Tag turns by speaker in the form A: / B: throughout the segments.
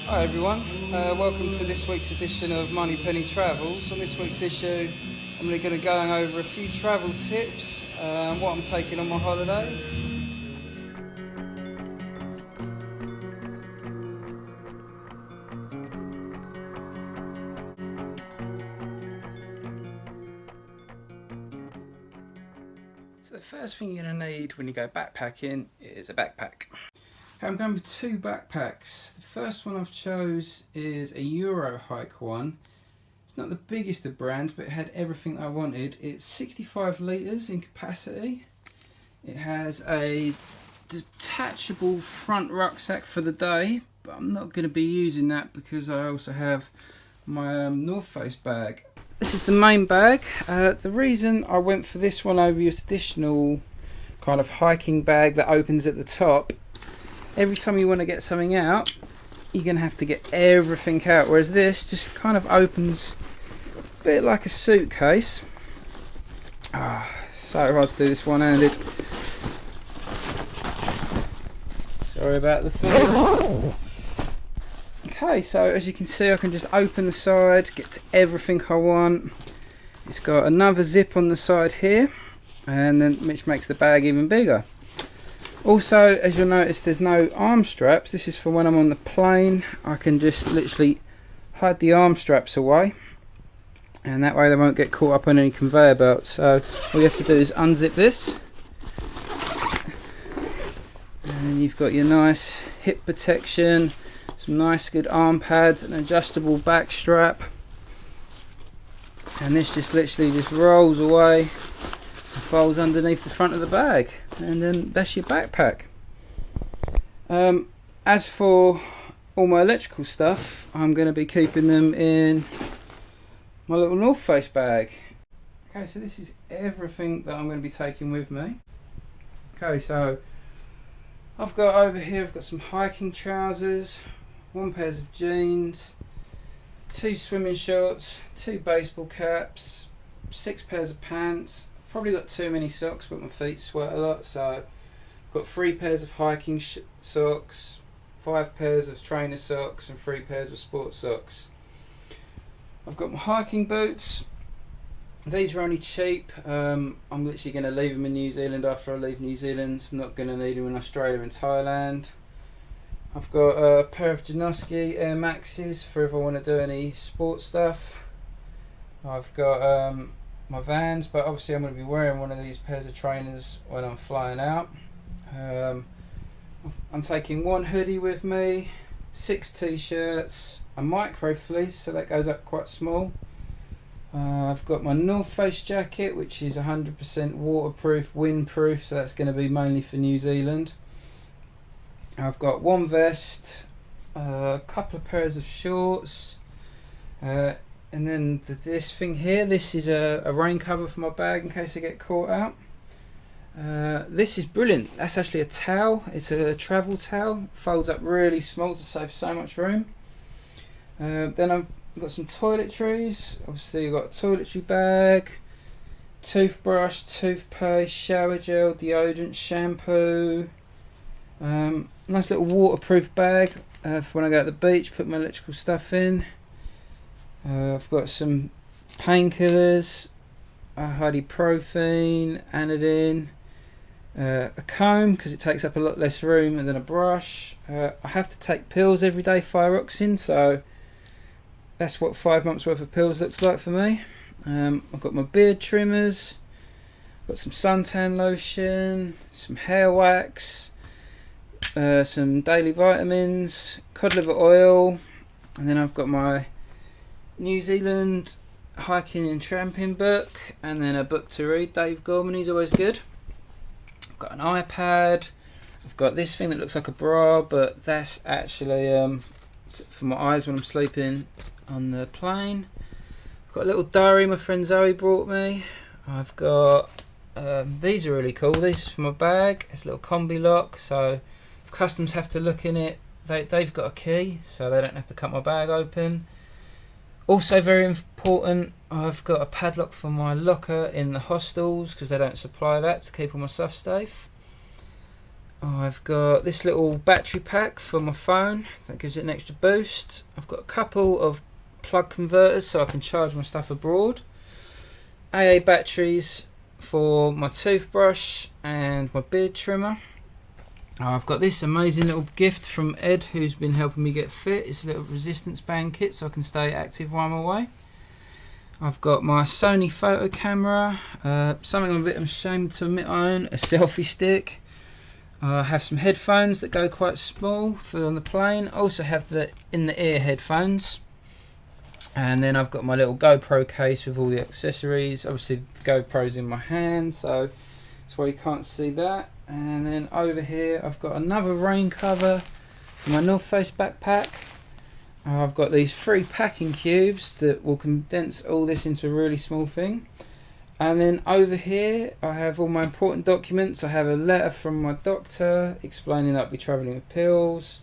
A: Hi everyone, welcome to this week's edition of Moneypenny Travels. On this week's issue I'm going to go over a few travel tips, what I'm taking on my holiday. So the first thing you're going to need when you go backpacking is a backpack. I'm going with two backpacks. The first one I've chose is a Eurohike one. It's not the biggest of brands, but it had everything I wanted. It's 65 litres in capacity. It has a detachable front rucksack for the day, but I'm not going to be using that because I also have my North Face bag. This is the main bag. The reason I went for this one over your traditional kind of hiking bag that opens at the top, every time you want to get something out, you're going to have to get everything out, whereas this just kind of opens a bit like a suitcase. So hard to do this one-handed. Sorry about the food. Okay, so as you can see, I can just open the side, get to everything I want. It's got another zip on the side here, and then which makes the bag even bigger. Also, as you'll notice, there's no arm straps. This is for when I'm on the plane. I can just literally hide the arm straps away, and that way they won't get caught up on any conveyor belts. So all you have to do is unzip this, and you've got your nice hip protection, some nice good arm pads, an adjustable back strap, and this just literally just rolls away and folds underneath the front of the bag, and then that's your backpack. As for all my electrical stuff, I'm going to be keeping them in my little North Face bag. Okay, so this is everything that I'm going to be taking with me. Okay, so I've got over here, I've got some hiking trousers, one pair of jeans, two swimming shorts, two baseball caps, 6 pairs of pants. Probably got too many socks, but my feet sweat a lot, so I've got 3 pairs of hiking socks, 5 pairs of trainer socks, and 3 pairs of sports socks. I've got my hiking boots. These are only cheap. I'm literally going to leave them in New Zealand after I leave New Zealand. I'm not going to need them in Australia and Thailand. I've got a pair of Janoski Air Maxes for if I want to do any sports stuff. I've got my Vans, but obviously I'm going to be wearing one of these pairs of trainers when I'm flying out. I'm taking 1 hoodie with me, 6 t-shirts, a micro fleece, so that goes up quite small. I've got my North Face jacket, which is 100% waterproof, windproof, so that's going to be mainly for New Zealand. I've got 1 vest, a couple of pairs of shorts, and then this thing here, this is a rain cover for my bag in case I get caught out. This is brilliant. That's actually a towel. It's a travel towel. Folds up really small to save so much room. Then I've got some toiletries. Obviously I've got a toiletry bag, toothbrush, toothpaste, shower gel, deodorant, shampoo. Nice little waterproof bag for when I go to the beach, put my electrical stuff in. I've got some painkillers, ibuprofen, Anodine, a comb because it takes up a lot less room, and then a brush. I have to take pills every day, thyroxine, so that's what 5 months worth of pills looks like for me. I've got my beard trimmers, got some suntan lotion, some hair wax, some daily vitamins, cod liver oil, and then I've got my New Zealand hiking and tramping book, and then a book to read. Dave Gorman, he's always good. I've got an iPad. I've got this thing that looks like a bra, but that's actually for my eyes when I'm sleeping on the plane. I've got a little diary my friend Zoe brought me. I've got these are really cool. These are for my bag. It's a little combi lock, so if customs have to look in it, they've got a key, so they don't have to cut my bag open. Also very important, I've got a padlock for my locker in the hostels because they don't supply that to keep all my stuff safe. I've got this little battery pack for my phone that gives it an extra boost. I've got a couple of plug converters so I can charge my stuff abroad. AA batteries for my toothbrush and my beard trimmer. I've got this amazing little gift from Ed, who's been helping me get fit. It's a little resistance band kit so I can stay active while I'm away. I've got my Sony photo camera, something I'm a bit ashamed to admit I own, a selfie stick. I have some headphones that go quite small for on the plane. I also have the in-the-ear headphones. And then I've got my little GoPro case with all the accessories. Obviously the GoPro's in my hand, so that's why you can't see that. And then over here I've got another rain cover for my North Face backpack. I've got these 3 packing cubes that will condense all this into a really small thing. And then over here I have all my important documents. I have a letter from my doctor explaining that I'll be travelling with pills.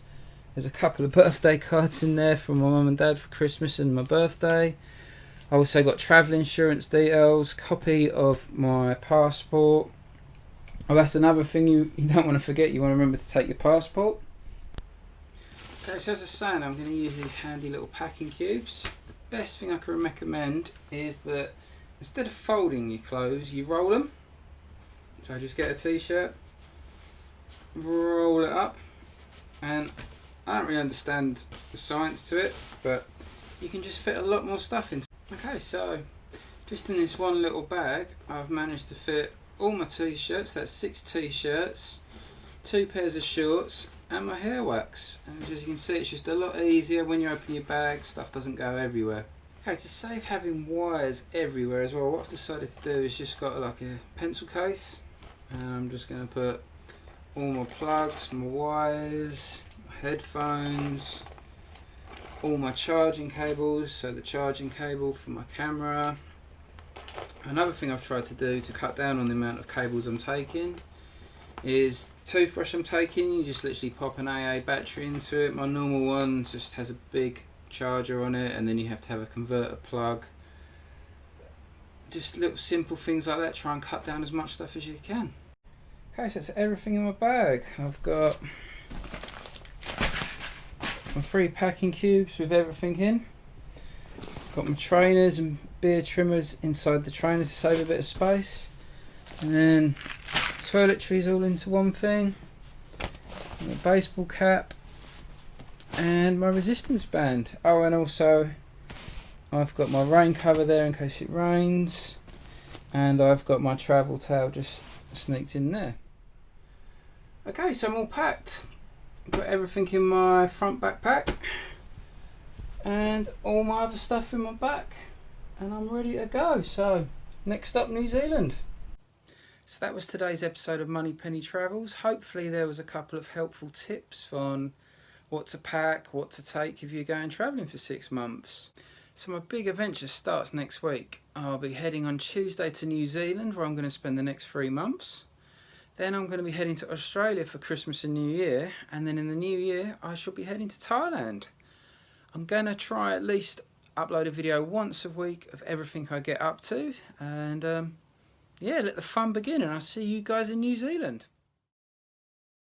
A: There's a couple of birthday cards in there from my mum and dad for Christmas and my birthday. I also got travel insurance details, copy of my passport. Oh, that's another thing you don't want to forget. You want to remember to take your passport. Okay, so as I was saying, I'm going to use these handy little packing cubes. The best thing I can recommend is that instead of folding your clothes, you roll them. So just get a t-shirt, roll it up, and I don't really understand the science to it, but you can just fit a lot more stuff into it. Okay, so just in this one little bag, I've managed to fit all my t-shirts, that's 6 t-shirts, 2 pairs of shorts, and my hair wax. And as you can see, it's just a lot easier when you open your bag, stuff doesn't go everywhere. Okay, to save having wires everywhere as well, what I've decided to do is just got like a pencil case, and I'm just going to put all my plugs, my wires, my headphones, all my charging cables, so the charging cable for my camera. Another thing I've tried to do to cut down on the amount of cables I'm taking is the toothbrush I'm taking. You just literally pop an AA battery into it. My normal one just has a big charger on it, and then you have to have a converter plug. Just little simple things like that, try and cut down as much stuff as you can. Okay, so that's everything in my bag. I've got my 3 packing cubes with everything in. Got my trainers and beard trimmers inside the trainers to save a bit of space. And then toiletries all into one thing. And a baseball cap. And my resistance band. Oh, and also I've got my rain cover there in case it rains. And I've got my travel towel just sneaked in there. Okay, so I'm all packed. Got everything in my front backpack and all my other stuff in my back, and I'm ready to go. So next up, New Zealand. So that was today's episode of Moneypenny Travels. Hopefully there was a couple of helpful tips on what to pack, what to take if you're going travelling for 6 months. So my big adventure starts next week. I'll be heading on Tuesday to New Zealand, where I'm going to spend the next 3 months. Then I'm going to be heading to Australia for Christmas and New Year, and then in the new year I shall be heading to Thailand. I'm going to try at least upload a video once a week of everything I get up to, and yeah, let the fun begin, and I'll see you guys in New Zealand.